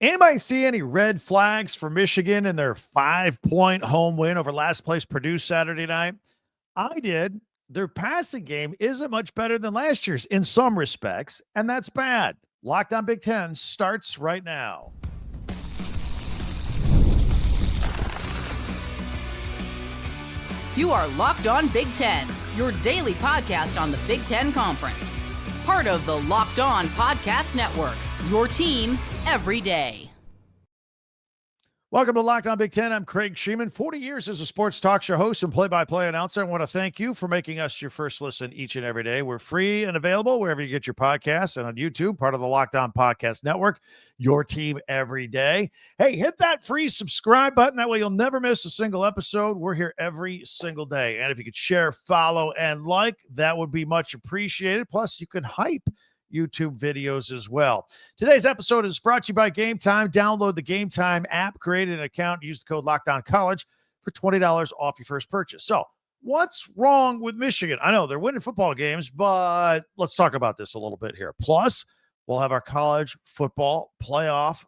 Anybody see any red flags for Michigan in their 5-point home win over last place Purdue Saturday night? I did. Their passing game isn't much better than last year's in some respects, and that's bad. Locked on Big Ten starts right now. You are Locked On Big Ten, your daily podcast on the Big Ten Conference. Part of the Locked On Podcast Network, your team every day. Welcome to Locked On Big Ten. I'm Craig Sheeman, 40 years as a sports talk show host and play-by-play announcer. I want to thank you for making us your first listen each and every day. We're free and available wherever you get your podcasts and on YouTube, part of the Locked On Podcast Network, your team every day. Hey, hit that free subscribe button. That way you'll never miss a single episode. We're here every single day. And if you could share, follow, and like, that would be much appreciated. Plus, you can hype YouTube videos as well. Today's episode is brought to you by Game Time. Download the Game Time app, create an account, use the code LOCKEDONCollege for $20 off your first purchase. So what's wrong with Michigan? I know they're winning football games, but let's talk about this a little bit here. Plus, we'll have our college football playoff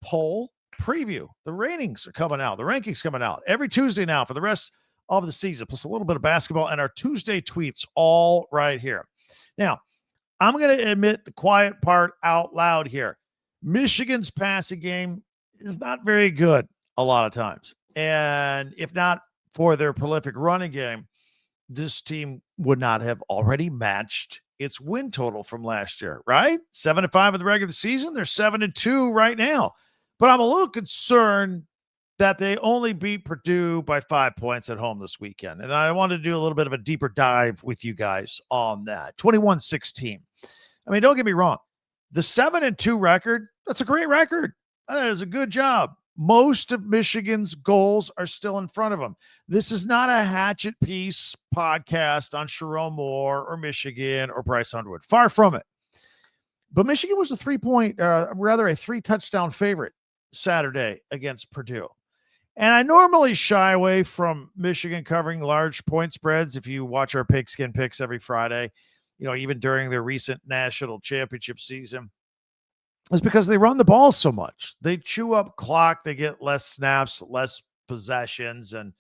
poll preview. The ratings are coming out. The rankings coming out every Tuesday now for the rest of the season, plus a little bit of basketball and our Tuesday tweets all right here. Now, I'm going to admit the quiet part out loud here. Michigan's passing game is not very good a lot of times. And if not for their prolific running game, this team would not have already matched its win total from last year, right? 7-5 in the regular season. They're 7-2 right now. But I'm a little concerned that they only beat Purdue by 5 points at home this weekend. And I wanted to do a little bit of a deeper dive with you guys on that. 21-16. I mean, don't get me wrong. The 7-2 record, that's a great record. That is a good job. Most of Michigan's goals are still in front of them. This is not a hatchet piece podcast on Sharon Moore or Michigan or Bryce Underwood. Far from it. But Michigan was a 3-touchdown favorite Saturday against Purdue. And I normally shy away from Michigan covering large point spreads. If you watch our Pigskin Picks every Friday, even during their recent national championship season, it's because they run the ball so much. They chew up clock. They get less snaps, less possessions, and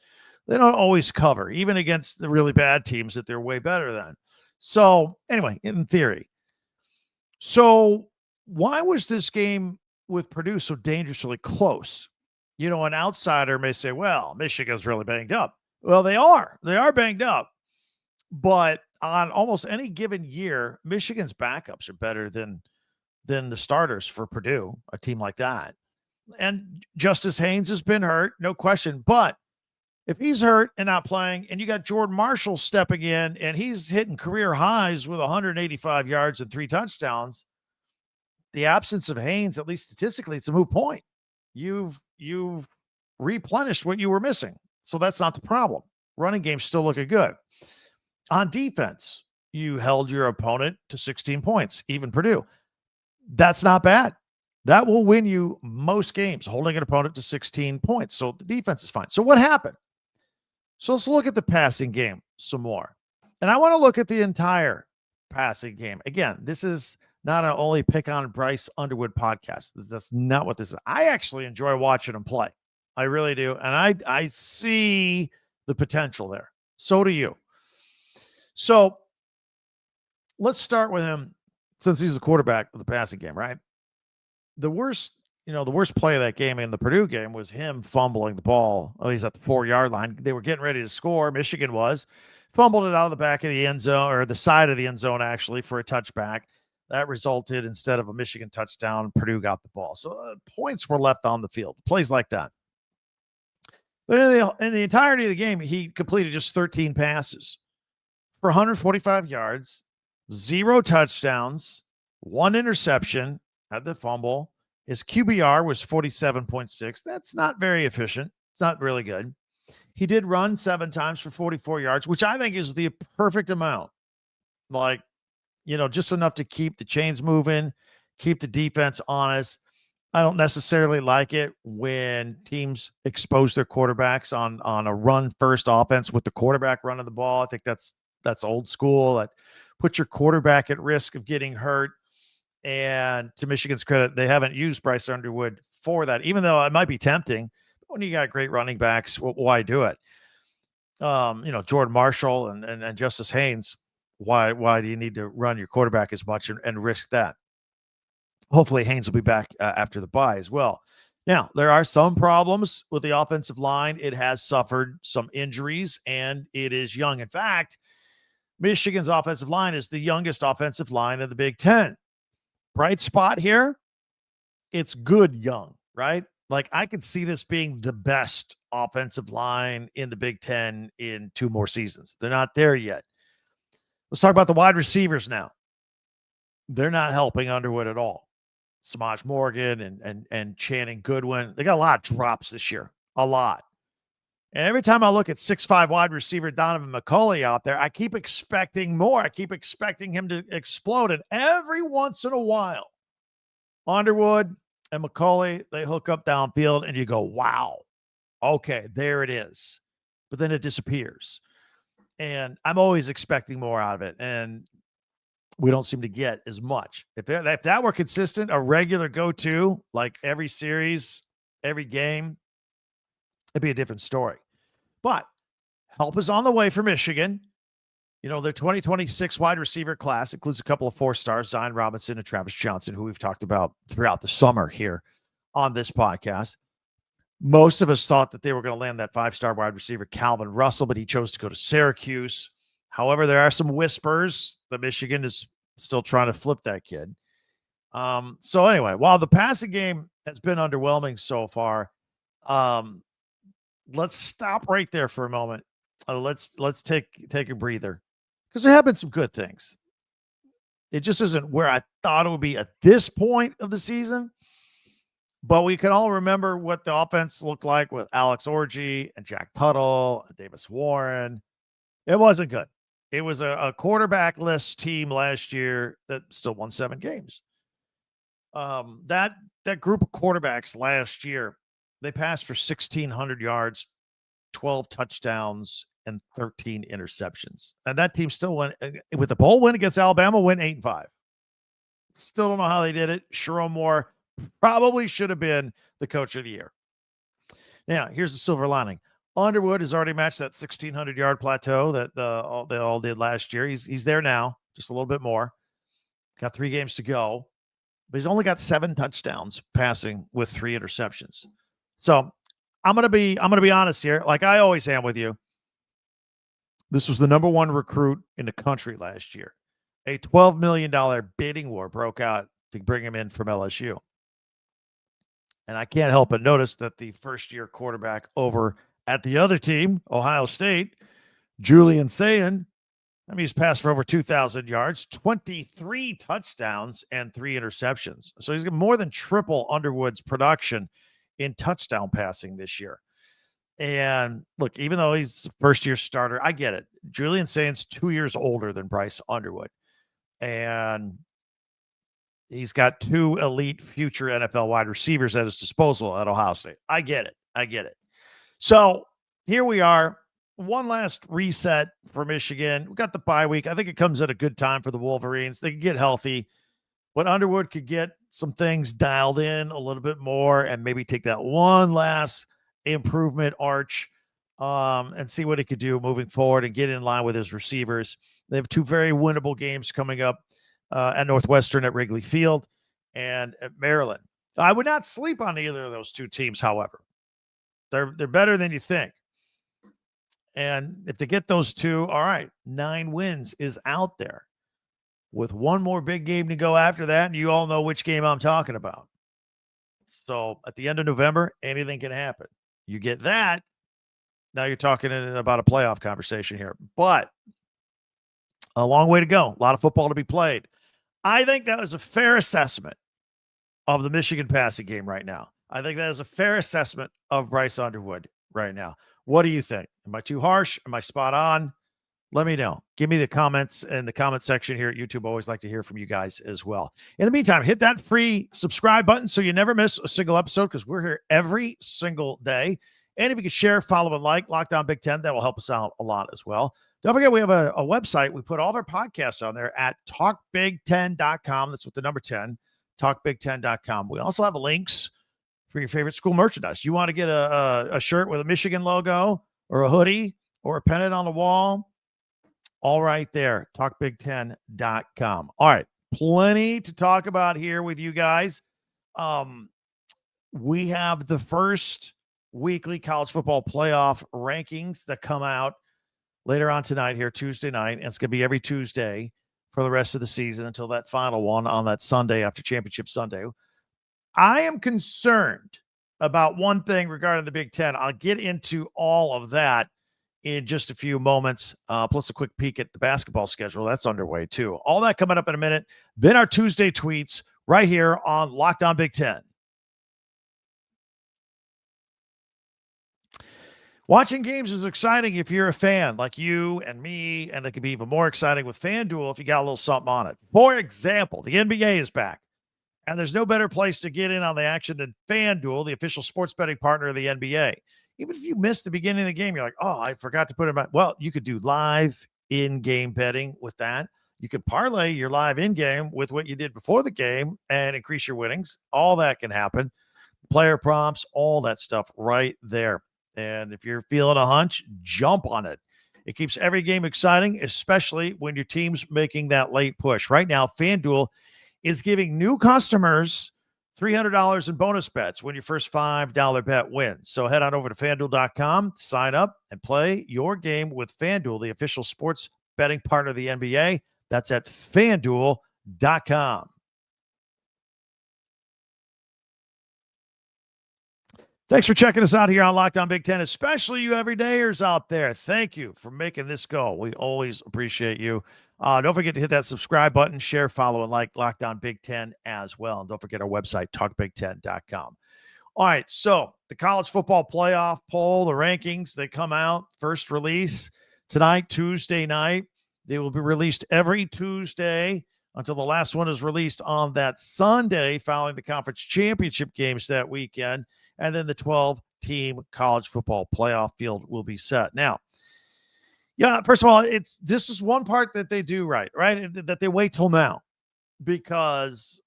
they don't always cover, even against the really bad teams that they're way better than. So anyway, in theory. So why was this game with Purdue so dangerously close? An outsider may say, well, Michigan's really banged up. Well, they are. They are banged up. But on almost any given year, Michigan's backups are better than the starters for Purdue, a team like that. And Justice Haynes has been hurt, no question. But if he's hurt and not playing, and you got Jordan Marshall stepping in, and he's hitting career highs with 185 yards and 3 touchdowns, the absence of Haynes, at least statistically, it's a moot point. You've replenished what you were missing. So that's not the problem. Running game's still looking good. On defense, you held your opponent to 16 points, even Purdue. That's not bad. That will win you most games, holding an opponent to 16 points. So the defense is fine. So what happened? So let's look at the passing game some more. And I want to look at the entire passing game. Again, this is not an only pick on Bryce Underwood podcast. That's not what this is. I actually enjoy watching him play. I really do. And I see the potential there. So do you. So let's start with him since he's the quarterback of the passing game, right? The worst play of that game in the Purdue game was him fumbling the ball. Oh, he's at the 4-yard line. They were getting ready to score. Michigan was. Fumbled it out of the back of the end zone, or the side of the end zone, actually, for a touchback. That resulted, instead of a Michigan touchdown, Purdue got the ball. So points were left on the field. Plays like that. But in the entirety of the game, he completed just 13 passes for 145 yards, 0 touchdowns, 1 interception, had the fumble. His QBR was 47.6. That's not very efficient. It's not really good. He did run 7 times for 44 yards, which I think is the perfect amount. Just enough to keep the chains moving, keep the defense honest. I don't necessarily like it when teams expose their quarterbacks on a run-first offense with the quarterback running the ball. I think that's old school. That puts your quarterback at risk of getting hurt. And to Michigan's credit, they haven't used Bryce Underwood for that, even though it might be tempting. When you got great running backs, why do it? Jordan Marshall and Justice Haynes, why do you need to run your quarterback as much and risk that? Hopefully Haynes will be back after the bye as well. Now, there are some problems with the offensive line. It has suffered some injuries, and it is young. In fact, Michigan's offensive line is the youngest offensive line in the Big Ten. Bright spot here, it's good young, right? Like, I could see this being the best offensive line in the Big Ten in 2 more seasons. They're not there yet. Let's talk about the wide receivers now. They're not helping Underwood at all. Semaj Morgan and Channing Goodwin, they got a lot of drops this year, a lot. And every time I look at 6'5" wide receiver Donovan McCulley out there, I keep expecting more. I keep expecting him to explode. And every once in a while, Underwood and McCulley, they hook up downfield, and you go, wow, okay, there it is. But then it disappears. And I'm always expecting more out of it. And we don't seem to get as much. If that were consistent, a regular go-to, like every series, every game, it'd be a different story. But help is on the way for Michigan. Their 2026 wide receiver class includes a couple of 4-stars, Zion Robinson and Travis Johnson, who we've talked about throughout the summer here on this podcast. Most of us thought that they were going to land that 5-star wide receiver, Calvin Russell, but he chose to go to Syracuse. However, there are some whispers that Michigan is still trying to flip that kid. So anyway, while the passing game has been underwhelming so far, let's stop right there for a moment. Let's take a breather, because there have been some good things. It just isn't where I thought it would be at this point of the season. But we can all remember what the offense looked like with Alex Orji and Jack Tuttle and Davis Warren. It wasn't good. It was a quarterback-less team last year that still won 7 games. That group of quarterbacks last year, they passed for 1,600 yards, 12 touchdowns, and 13 interceptions. And that team still went with the bowl win against Alabama, went 8-5. Still don't know how they did it. Sherrone Moore probably should have been the coach of the year. Now, here's the silver lining. Underwood has already matched that 1,600-yard plateau that they all did last year. He's there now, just a little bit more. Got 3 games to go, but he's only got 7 touchdowns passing with 3 interceptions. So I'm gonna be honest here, like I always am with you. This was the number 1 recruit in the country last year. A $12 million bidding war broke out to bring him in from LSU. And I can't help but notice that the first-year quarterback over at the other team, Ohio State, Julian Sayin, he's passed for over 2,000 yards, 23 touchdowns, and 3 interceptions. So he's got more than triple Underwood's production in touchdown passing this year. And look, even though he's a first-year starter, I get it. Julian Sayin's 2 years older than Bryce Underwood. And he's got 2 elite future NFL wide receivers at his disposal at Ohio State. I get it. So here we are. One last reset for Michigan. We got the bye week. I think it comes at a good time for the Wolverines. They can get healthy, but Underwood could get some things dialed in a little bit more and maybe take that one last improvement arch and see what he could do moving forward and get in line with his receivers. They have 2 very winnable games coming up at Northwestern at Wrigley Field and at Maryland. I would not sleep on either of those 2 teams, however. They're better than you think. And if they get those 2, all right, 9 wins is out there with 1 more big game to go after that. And you all know which game I'm talking about. So at the end of November, anything can happen. You get that. Now you're talking about a playoff conversation here, but a long way to go. A lot of football to be played. I think that is a fair assessment of the Michigan passing game right now. I think that is a fair assessment of Bryce Underwood right now. What do you think? Am I too harsh? Am I spot on? Let me know. Give me the comments in the comment section here at YouTube. Always like to hear from you guys as well. In the meantime, hit that free subscribe button so you never miss a single episode, because we're here every single day. And if you could share, follow, and like Locked On Big Ten, that will help us out a lot as well. Don't forget, we have a website. We put all of our podcasts on there at talkbig10.com. That's with the number 10, talkbig10.com. We also have links for your favorite school merchandise. You want to get a shirt with a Michigan logo or a hoodie or a pennant on the wall? All right there, talkbig10.com. All right, plenty to talk about here with you guys. We have the first weekly college football playoff rankings that come out later on tonight here, Tuesday night. And it's going to be every Tuesday for the rest of the season until that final one on that Sunday after Championship Sunday. I am concerned about one thing regarding the Big Ten. I'll get into all of that in just a few moments, plus a quick peek at the basketball schedule. That's underway, too. All that coming up in a minute. Then our Tuesday tweets right here on Locked On Big Ten. Watching games is exciting if you're a fan like you and me, and it can be even more exciting with FanDuel if you got a little something on it. For example, the NBA is back, and there's no better place to get in on the action than FanDuel, the official sports betting partner of the NBA. Even if you missed the beginning of the game, you're like, oh, I forgot to put it in my... Well, you could do live in-game betting with that. You could parlay your live in-game with what you did before the game and increase your winnings. All that can happen. Player prompts, all that stuff right there. And if you're feeling a hunch, jump on it. It keeps every game exciting, especially when your team's making that late push. Right now, FanDuel is giving new customers $300 in bonus bets when your first $5 bet wins. So head on over to FanDuel.com, sign up, and play your game with FanDuel, the official sports betting partner of the NBA. That's at FanDuel.com. Thanks for checking us out here on Locked On Big Ten, especially you everydayers out there. Thank you for making this go. We always appreciate you. Don't forget to hit that subscribe button, share, follow, and like Locked On Big Ten as well. And don't forget our website, talkbig10.com. All right, so the college football playoff poll, the rankings, they come out. First release tonight, Tuesday night. They will be released every Tuesday until the last one is released on that Sunday following the conference championship games that weekend. And then the 12-team college football playoff field will be set. Now, yeah, first of all, this is one part that they do right? That they wait till now, because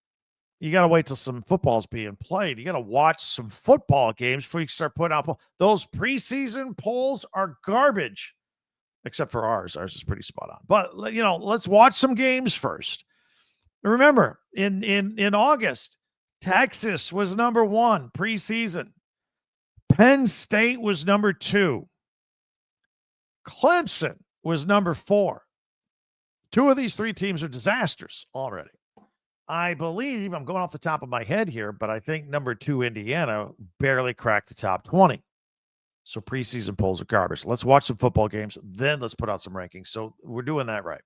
you got to wait till some football's being played. You got to watch some football games before you start putting out those preseason polls are garbage, except for ours. Ours is pretty spot on. But let's watch some games first. Remember, in August, Texas was number 1 preseason. Penn State was number 2. Clemson was number 4. 2 of these 3 teams are disasters already. I believe, I'm going off the top of my head here, but I think number 2, Indiana, barely cracked the top 20. So preseason polls are garbage. Let's watch some football games, then let's put out some rankings. So we're doing that right.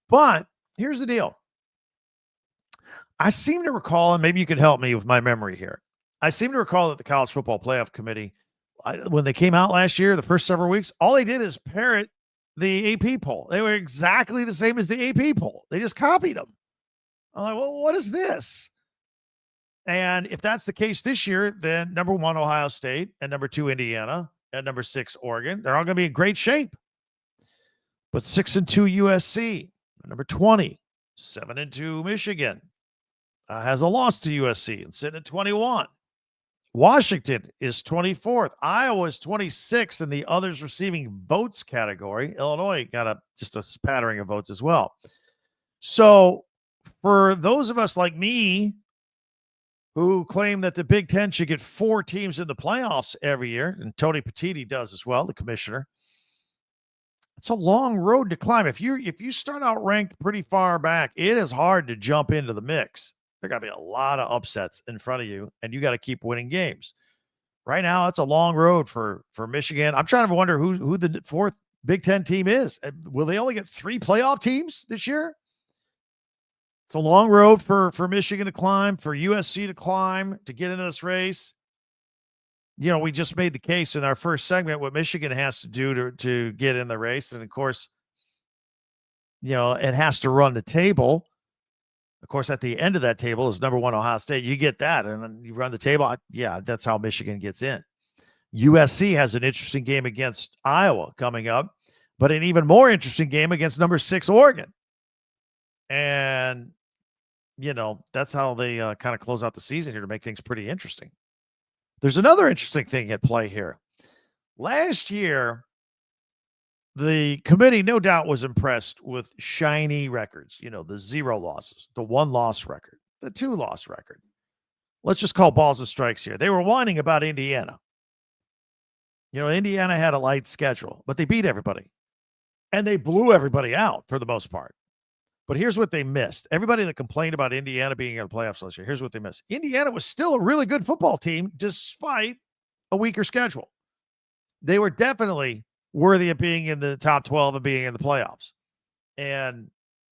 But here's the deal. I seem to recall, and maybe you can help me with my memory here. I seem to recall that the College Football Playoff Committee, when they came out last year, the first several weeks, all they did is parrot the AP poll. They were exactly the same as the AP poll. They just copied them. I'm like, well, what is this? And if that's the case this year, then number 1, Ohio State, and number 2, Indiana, and number 6, Oregon, they're all going to be in great shape. But 6-2 USC, number 20, 7-2 Michigan, has a loss to USC and sitting at 21. Washington is 24th. Iowa is 26th in the others receiving votes category. Illinois got just a spattering of votes as well. So for those of us like me who claim that the Big Ten should get 4 teams in the playoffs every year, and Tony Petitti does as well, the commissioner, it's a long road to climb. If you start out ranked pretty far back, it is hard to jump into the mix. There got to be a lot of upsets in front of you, and you got to keep winning games. Right now, it's a long road for Michigan. I'm trying to wonder who the 4th Big Ten team is. Will they only get 3 playoff teams this year? It's a long road for Michigan to climb, for USC to climb, to get into this race. We just made the case in our first segment what Michigan has to do to get in the race. And, of course, it has to run the table. Of course, at the end of that table is number 1 Ohio State. You get that, and then you run the table. Yeah, that's how Michigan gets in. USC has an interesting game against Iowa coming up. but an even more interesting game against number 6 Oregon. And, that's how they kind of close out the season here to make things pretty interesting. There's another interesting thing at play here. Last year, the committee no doubt was impressed with shiny records, the 0 losses, the 1 loss record, the 2 loss record. Let's just call balls and strikes here. They were whining about Indiana. Indiana had a light schedule, but they beat everybody. And they blew everybody out for the most part. But here's what they missed. Everybody that complained about Indiana being in the playoffs last year, here's what they missed. Indiana was still a really good football team despite a weaker schedule. They were definitely worthy of being in the top 12 and being in the playoffs. And,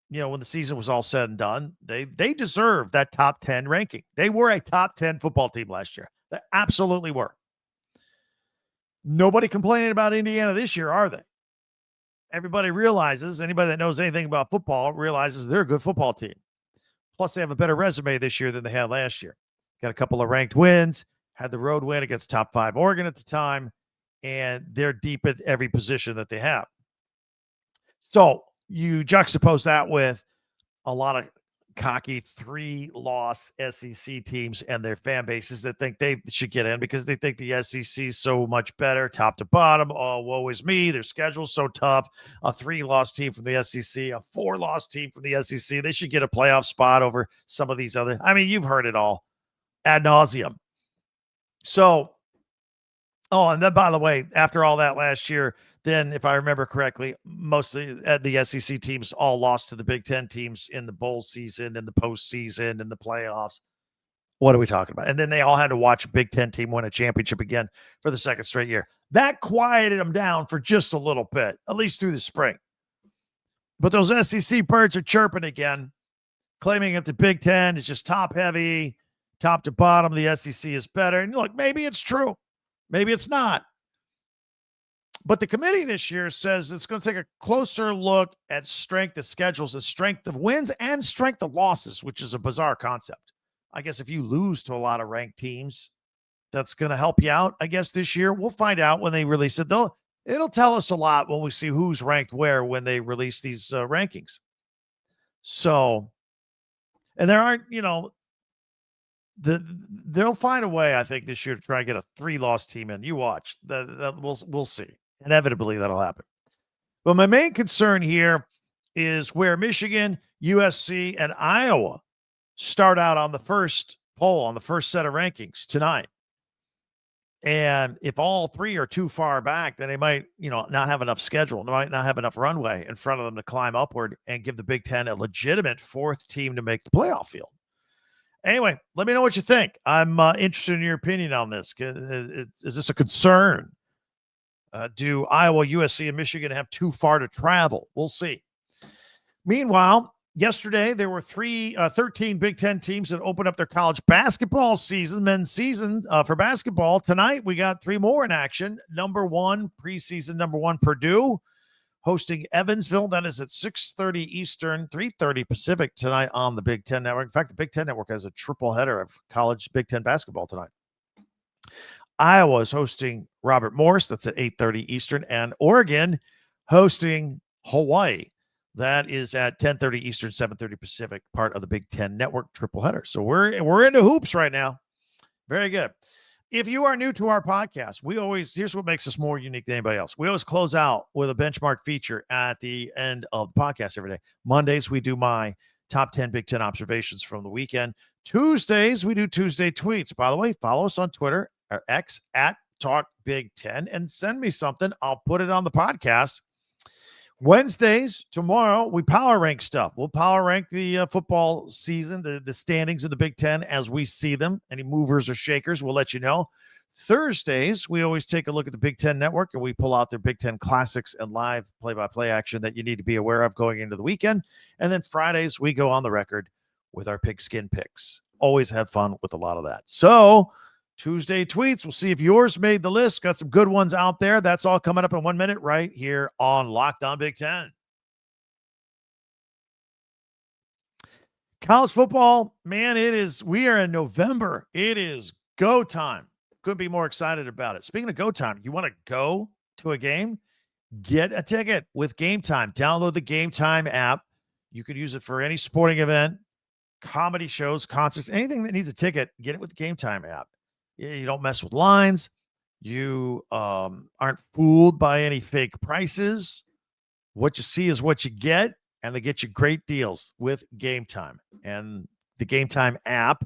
when the season was all said and done, they deserved that top 10 ranking. They were a top 10 football team last year. They absolutely were. Nobody complaining about Indiana this year, are they? Everybody realizes, anybody that knows anything about football realizes they're a good football team. Plus, they have a better resume this year than they had last year. Got a couple of ranked wins, had the road win against top 5 Oregon at the time, and they're deep at every position that they have. So you juxtapose that with a lot of cocky 3-loss SEC teams and their fan bases that think they should get in because they think the SEC is so much better, top to bottom. Oh, woe is me. Their schedule's so tough. A 3-loss team from the SEC, a 4-loss team from the SEC. They should get a playoff spot over some of these other. I mean, you've heard it all ad nauseum. So, and then, by the way, after all that last year, then if I remember correctly, mostly the SEC teams all lost to the Big Ten teams in the bowl season, in the postseason, in the playoffs. What are we talking about? And then they all had to watch a Big Ten team win a championship again for the second straight year. That quieted them down for just a little bit, at least through the spring. But those SEC birds are chirping again, claiming that the Big Ten is just top heavy, top to bottom. The SEC is better. And look, maybe it's true. Maybe it's not. But the committee this year says it's going to take a closer look at strength of schedules, the strength of wins and strength of losses, which is a bizarre concept. I guess if you lose to a lot of ranked teams, that's going to help you out, I guess, this year. We'll find out when they release it. It'll tell us a lot when we see who's ranked where when they release these rankings. So, and there aren't, they'll find a way, I think, this year to try and get a 3-loss team in. You watch. We'll see. Inevitably, that'll happen. But my main concern here is where Michigan, USC, and Iowa start out on the first poll, on the first set of rankings tonight. And if all 3 are too far back, then they might, not have enough schedule. They might not have enough runway in front of them to climb upward and give the Big Ten a legitimate 4th team to make the playoff field. Anyway, let me know what you think. I'm interested in your opinion on this. Is this a concern? Do Iowa, USC, and Michigan have too far to travel? We'll see. Meanwhile, yesterday there were 13 Big Ten teams that opened up their college basketball season, men's season for basketball. Tonight we got 3 more in action. Preseason number 1, Purdue, hosting Evansville. That is at 6:30 Eastern, 3:30 Pacific tonight on the Big Ten Network. In fact, the Big Ten Network has a triple header of college Big Ten basketball tonight. Iowa is hosting Robert Morris. That's at 8:30 Eastern. And Oregon hosting Hawaii. That is at 10:30 Eastern, 7:30 Pacific, part of the Big Ten Network triple header. So we're into hoops right now. Very good. If you are new to our podcast, here's what makes us more unique than anybody else. We always close out with a benchmark feature at the end of the podcast every day. Mondays, we do my top 10 Big Ten observations from the weekend. Tuesdays, we do Tuesday tweets. By the way, follow us on Twitter or X at Talk Big Ten and send me something. I'll put it on the podcast. Wednesdays, tomorrow, we power rank stuff. We'll power rank the football season, the standings of the Big Ten as we see them. Any movers or shakers, we'll let you know. Thursdays, we always take a look at the Big Ten Network, and we pull out their Big Ten classics and live play-by-play action that you need to be aware of going into the weekend. And then Fridays, we go on the record with our pigskin picks. Always have fun with a lot of that. So Tuesday tweets. We'll see if yours made the list. Got some good ones out there. That's all coming up in 1 minute right here on Locked On Big Ten. College football, man, we are in November. It is go time. Couldn't be more excited about it. Speaking of go time, you want to go to a game? Get a ticket with Game Time. Download the Game Time app. You could use it for any sporting event, comedy shows, concerts, anything that needs a ticket. Get it with the Game Time app. You don't mess with lines. You aren't fooled by any fake prices. What you see is what you get, and they get you great deals with Game Time. And the Game Time app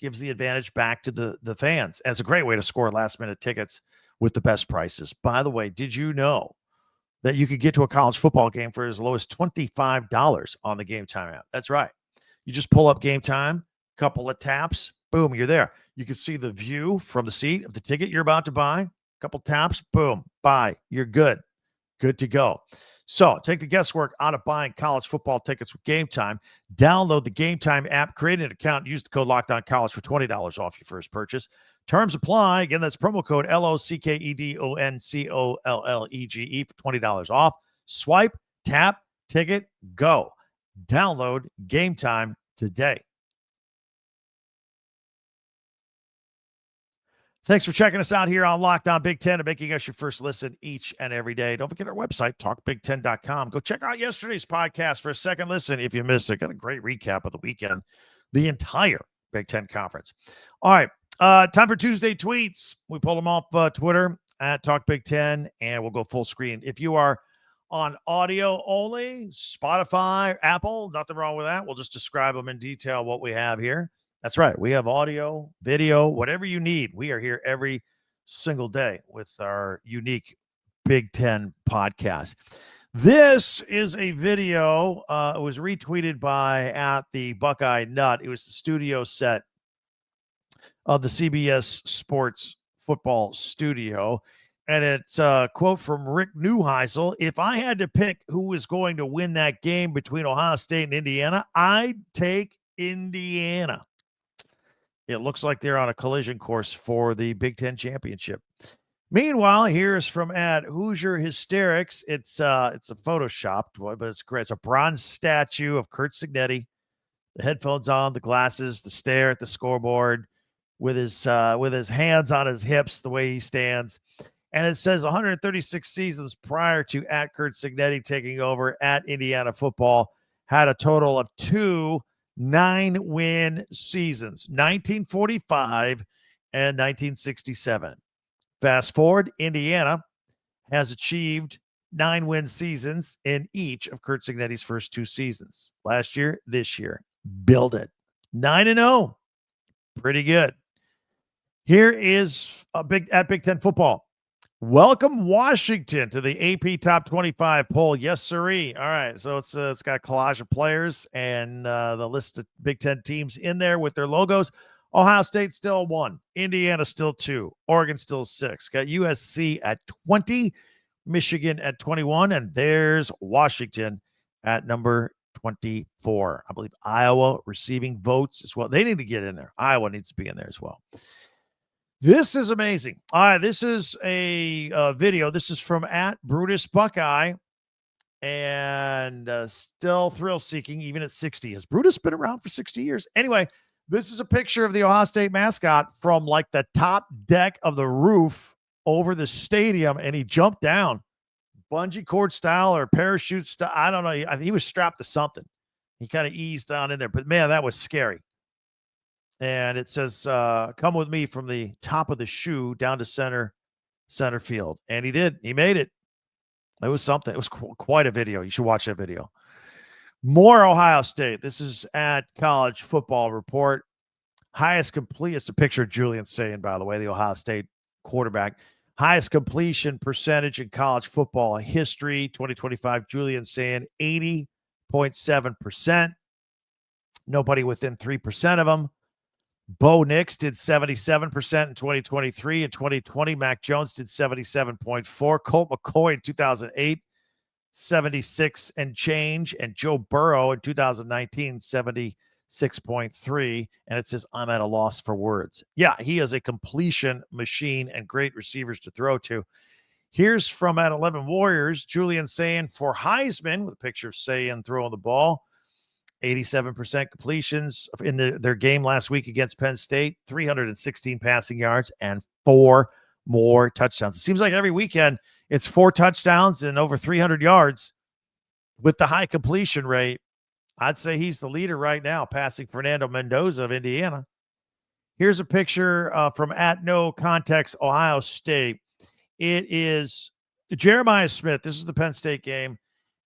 gives the advantage back to the fans. And it's a great way to score last-minute tickets with the best prices. By the way, did you know that you could get to a college football game for as low as $25 on the Game Time app? That's right. You just pull up Game Time, couple of taps, boom, you're there. You can see the view from the seat of the ticket you're about to buy. Couple taps, boom, buy. You're good. Good to go. So take the guesswork out of buying college football tickets with Game Time. Download the Game Time app, create an account, use the code LOCKEDONCollege for $20 off your first purchase. Terms apply. Again, that's promo code LOCKEDONCOLLEGE for $20 off. Swipe, tap, ticket, go. Download Game Time today. Thanks for checking us out here on Locked On Big Ten and making us your first listen each and every day. Don't forget our website, talkbig10.com. Go check out yesterday's podcast for a second listen if you missed it. Got a great recap of the weekend, the entire Big Ten Conference. All right, time for Tuesday tweets. We pulled them off Twitter at Talk Big Ten, and we'll go full screen. If you are on audio only, Spotify, Apple, nothing wrong with that. We'll just describe them in detail what we have here. That's right. We have audio, video, whatever you need. We are here every single day with our unique Big Ten podcast. This is a video. It was retweeted by at the Buckeye Nut. It was the studio set of the CBS Sports Football Studio. And it's a quote from Rick Neuheisel. If I had to pick who was going to win that game between Ohio State and Indiana, I'd take Indiana. It looks like they're on a collision course for the Big Ten championship. Meanwhile, here's from at Hoosier Hysterics. It's a photoshopped one, but it's great. It's a bronze statue of Curt Cignetti, the headphones on, the glasses, the stare at the scoreboard, with his hands on his hips, the way he stands. And it says 136 seasons prior to at Curt Cignetti taking over at Indiana football, had a total of 2 9-win seasons, 1945 and 1967. Fast forward, Indiana has achieved 9-win seasons in each of Curt Cignetti's first 2 seasons. Last year, this year. Build it. 9-0. Pretty good. Here is Big Ten football. Welcome Washington to the AP Top 25 poll. Yes, sirree. All right, so it's got a collage of players and the list of Big Ten teams in there with their logos. Ohio State still 1, Indiana still 2, Oregon still 6. Got USC at 20, Michigan at 21, and there's Washington at number 24. I believe Iowa receiving votes as well. They need to get in there. Iowa needs to be in there as well. This is amazing. All right, this is a video. This is from at Brutus Buckeye, and still thrill-seeking even at 60. Has Brutus been around for 60 years? Anyway, this is a picture of the Ohio State mascot from like the top deck of the roof over the stadium, and he jumped down, bungee cord style or parachute style. I don't know. I think he was strapped to something. He kind of eased down in there, but man, that was scary. And it says, come with me from the top of the shoe down to center field. And he did. He made it. It was something. It was quite a video. You should watch that video. More Ohio State. This is at College Football Report. Highest complete. It's a picture of Julian Sayin, by the way, the Ohio State quarterback. Highest completion percentage in college football history, 2025. Julian Sayin, 80.7%. Nobody within 3% of them. Bo Nix did 77% in 2023. In 2020, Mac Jones did 77.4. Colt McCoy in 2008, 76 and change. And Joe Burrow in 2019, 76.3. And it says, I'm at a loss for words. Yeah, he is a completion machine and great receivers to throw to. Here's from at 11 Warriors, Julian Sayin for Heisman, with a picture of Sayin throwing the ball. 87% completions in their game last week against Penn State, 316 passing yards, and 4 more touchdowns. It seems like every weekend It's 4 touchdowns and over 300 yards with the high completion rate. I'd say he's the leader right now, passing Fernando Mendoza of Indiana. Here's a picture from @NoContext Ohio State. It is Jeremiah Smith. This is the Penn State game.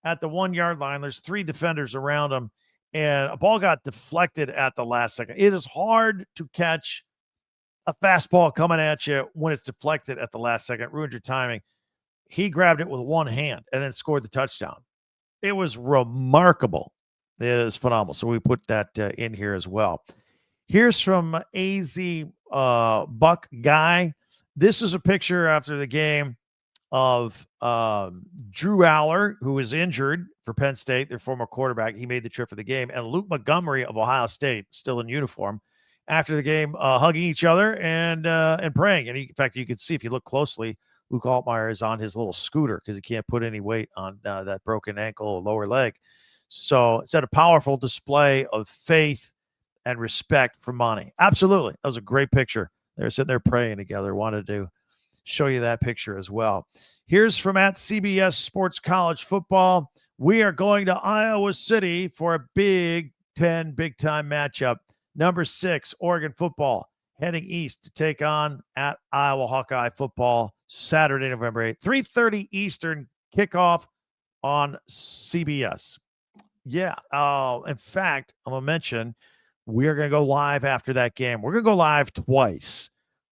At the 1-yard line, there's 3 defenders around him, and a ball got deflected at the last second. It is hard to catch a fastball coming at you when it's deflected at the last second. It ruins your timing. He grabbed it with one hand and then scored the touchdown. It was remarkable. It is phenomenal. So we put that in here as well. Here's from AZ Buck Guy. This is a picture after the game of Drew Aller, who was injured for Penn State, their former quarterback. He made the trip for the game. And Luke Montgomery of Ohio State, still in uniform, after the game, hugging each other and praying. And in fact, you can see if you look closely, Luke Altmaier is on his little scooter because he can't put any weight on that broken ankle or lower leg. So it's a powerful display of faith and respect for Monty. Absolutely. That was a great picture. They're sitting there praying together. Wanted to show you that picture as well. Here's from @CBS Sports College Football. We are going to Iowa City for a Big Ten big-time matchup. Number 6, Oregon football, heading east to take on at Iowa Hawkeye football Saturday, November 8th. 3:30 Eastern kickoff on CBS. Yeah. In fact, I'm going to mention we're going to go live after that game. We're going to go live twice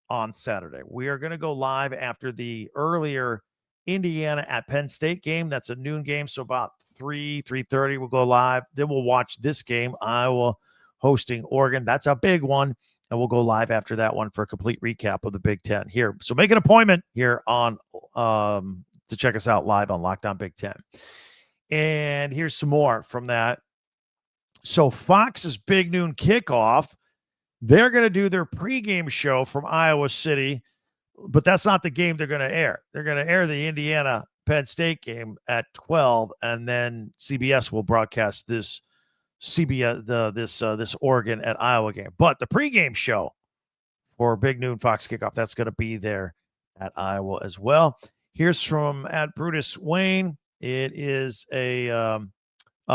on Saturday. We are going to go live after the earlier Indiana at Penn State game. That's a noon game. So about 3:30, we'll go live. Then we'll watch this game, Iowa hosting Oregon. That's a big one. And we'll go live after that one for a complete recap of the Big Ten here. So make an appointment here on to check us out live on Locked On Big Ten. And here's some more from that. So Fox's big noon kickoff, they're going to do their pregame show from Iowa City, but that's not the game they're going to air. They're going to air the Indiana Penn State game at 12, and then CBS will broadcast this this Oregon at Iowa game. But the pregame show for big noon Fox kickoff, that's going to be there at Iowa as well. Here's from @Brutus Wayne. It is a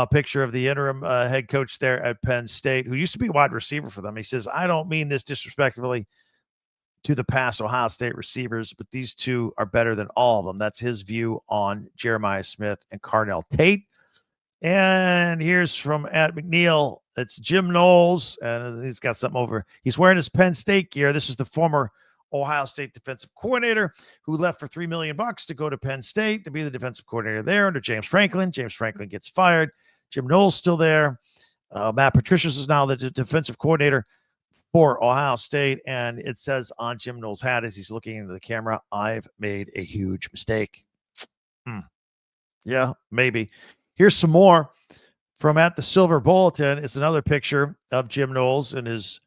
picture of the interim head coach there at Penn State, who used to be a wide receiver for them. He says, I don't mean this disrespectfully to the past Ohio State receivers, but these two are better than all of them. That's his view on Jeremiah Smith and Carnell Tate. And here's from @McNeil. It's Jim Knowles, and he's got something over. He's wearing his Penn State gear. This is the former Ohio State defensive coordinator who left for $3 million to go to Penn State to be the defensive coordinator there under James Franklin. James Franklin gets fired. Jim Knowles still there. Matt Patricius is now the defensive coordinator for Ohio State. And it says on Jim Knowles' hat as he's looking into the camera, I've made a huge mistake. Yeah, maybe. Here's some more from @the Silver Bulletin. It's another picture of Jim Knowles in his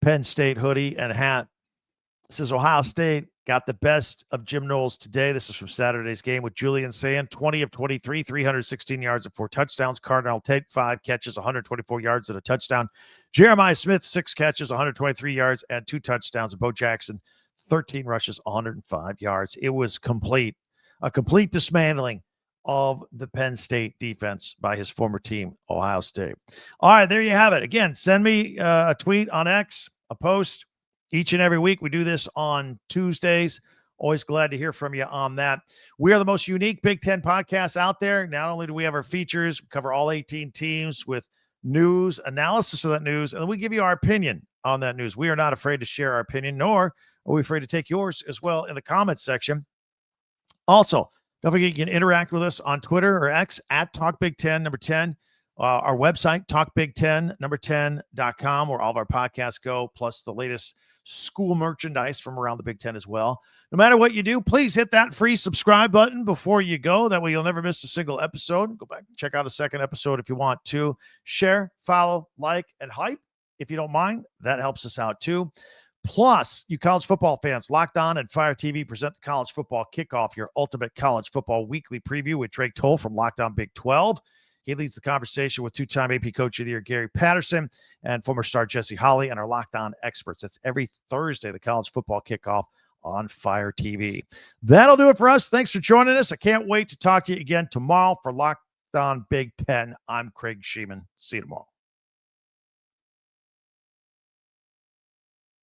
Penn State hoodie and hat. It says Ohio State got the best of Jim Knowles today. This is from Saturday's game with Julian Sayin, 20 of 23, 316 yards and 4 touchdowns. Carnell Tate, 5 catches, 124 yards and a touchdown. Jeremiah Smith, 6 catches, 123 yards and 2 touchdowns. And Bo Jackson, 13 rushes, 105 yards. It was complete, a complete dismantling of the Penn State defense by his former team, Ohio State. All right, there you have it. Again, send me a tweet on X, a post. Each and every week, we do this on Tuesdays. Always glad to hear from you on that. We are the most unique Big Ten podcast out there. Not only do we have our features, we cover all 18 teams with news, analysis of that news, and we give you our opinion on that news. We are not afraid to share our opinion, nor are we afraid to take yours as well in the comments section. Also, don't forget you can interact with us on Twitter or X @TalkBig10 our website, talkbig10 10.com, where all of our podcasts go, plus the latest school merchandise from around the Big Ten as well. No matter what you do, please hit that free subscribe button before you go. That way you'll never miss a single episode. Go back and check out a second episode if you want to. Share, follow, like, and hype. If you don't mind, that helps us out too. Plus, you college football fans, Locked On and Fire TV present the College Football Kickoff, your ultimate college football weekly preview with Drake Toll from Locked On Big 12. He leads the conversation with 2-time AP Coach of the Year Gary Patterson and former star Jesse Holley and our Locked On experts. That's every Thursday, the College Football Kickoff on Fire TV. That'll do it for us. Thanks for joining us. I can't wait to talk to you again tomorrow for Locked On Big Ten. I'm Craig Sheeman. See you tomorrow.